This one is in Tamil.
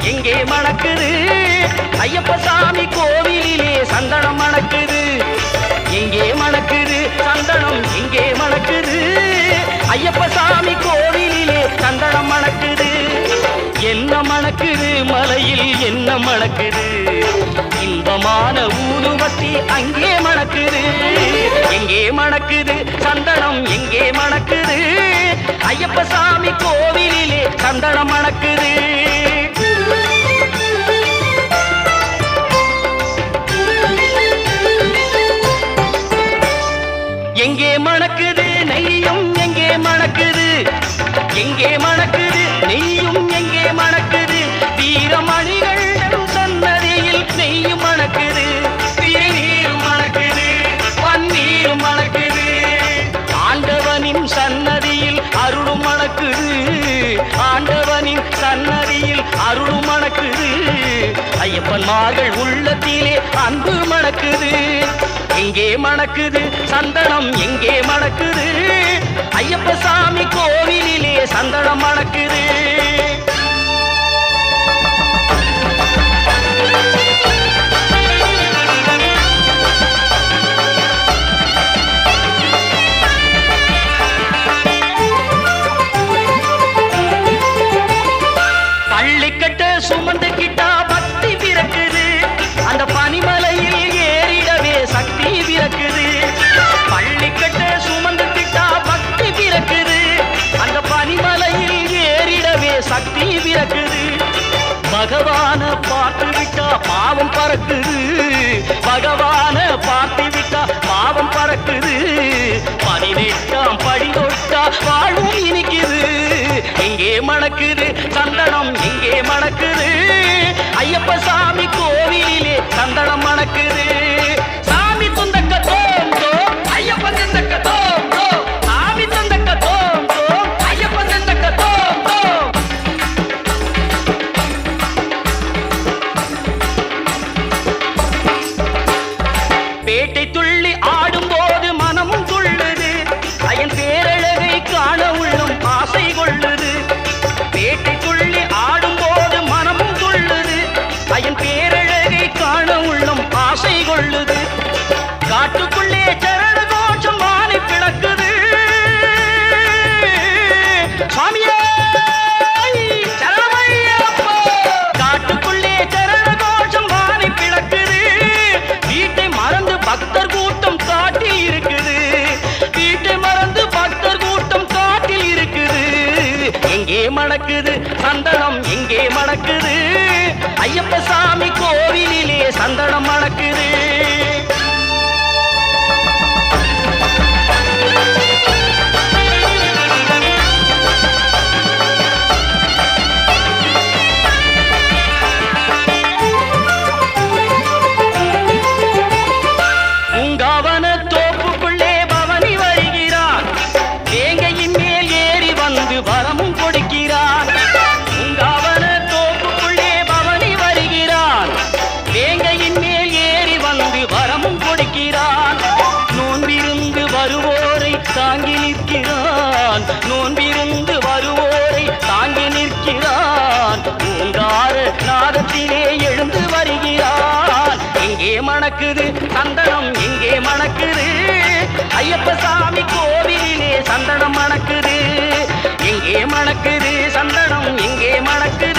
எங்கே மணக்குது ஐயப்ப சாமி கோவிலிலே சந்தனம் மணக்குது எங்கே மணக்குது சந்தனம் எங்கே மணக்குது ஐயப்ப சாமி கோவிலிலே சந்தனம் மணக்குது என்ன மணக்குது மலையில் என்ன மணக்குது இன்பமான ஊதுவத்தி அங்கே மணக்குது எங்கே மணக்குது சந்தனம் எங்கே மணக்குது ஐயப்ப சாமி கோவிலிலே சந்தனம் மணக்குது எங்கே மணக்குது நெய்யும் எங்கே மணக்குது எங்கே மணக்குது நெய்யும் எங்கே மணக்குது வீரமணிகள் சன்னதியில் நெய்யும் மணக்குது திருநீரும் மணக்குது பன்னீரும் மணக்குது ஆண்டவனின் சன்னதியில் அருளும் மணக்குது ஆண்டவனின் சன்னதியில் அருளும் மணக்குது ஐயப்பன்மார்கள் உள்ளத்திலே அன்பு மணக்குது எங்கே மணக்குது சந்தனம் எங்கே மணக்குது ஐயப்ப சாமி கோவிலிலே சந்தனம் மணக்குது பள்ளிக்கட்ட சுமந்துக்கிட்டா பக்தி பிறக்குது அந்த பனிமலையில் ஏறிடவே சக்தி பிறக்குது பள்ளிக்கட்ட சுமந்துக்கிட்டா பக்தி பிறக்குது அந்த பனிமலையில் ஏறிடவே சக்தி பிறக்குது பகவான பார்த்து விட்டா பாவம் பறக்குது பகவான பார்த்து விட்டா பாவம் பறக்குது 18ஆம் படி தொட்டா வாழ்வும் இனிக்குது எங்கே மணக்குது சந்தனம் எங்கே மணக்குது ஐயப்ப சாமி கோவிலிலே சந்தனம் மணக்குது சாமி துந்தக்க தோம் தோம் ஐயப்ப துந்தக்க தோம் தோம் சாமி துந்தக்க தோம் தோம் ஐயப்ப துந்தக்க தோம் தோம் பேட்டை துள்ளி ஆடும்போது மனமும் துள்ளுது அயன் பேரழகை காண உள்ளும் ஆசை கொள்ளுது பேட்டை துள்ளி ஆடும்போது மனமும் துள்ளுது அயன் பேரழகை காண உள்ளும் ஆசை கொள்ளுது காட்டுக்குள்ளே சரண கோஷம் வானை பிளக்குது சுவாமியே சரணமையப்பா காட்டுக்குள்ளே சரண கோஷம் வானை பிளக்குது வீட்டை மறந்து பக்தர் கூட்டம் காட்டி இருக்குது வீட்டை மறந்து பக்தர் கூட்டம் காட்டில் இருக்குது எங்கே மணக்குது சந்தனம் எங்கே மணக்குது ஐயப்ப சாமி கோவிலிலே சந்தனம் மணக்குது உங்காவன தோப்புக்குள்ளே பவனி வருகிறான் வேங்கையின் மேல் ஏறி வந்து வரமும் கொடுக்கிறான் உங்காவன தோப்புக்குள்ளே பவனி வருகிறான் வேங்கையின் மேல் ஏறி வந்து வரமும் கொடுக்கிறான் நோன்பிருந்து வருவோரை தாங்கி நிற்கிறான் நோன்பிருந்து வருவோரை தாங்கி நிற்கிறான் பூங்கார நாதத்திலே எழுந்து வருகிறான் எங்கே மணக்குது சந்தனம் எங்கே மணக்குது ஐயப்ப சாமி கோவிலிலே சந்தனம் மணக்குது எங்கே மணக்குது சந்தனம் எங்கே மணக்குது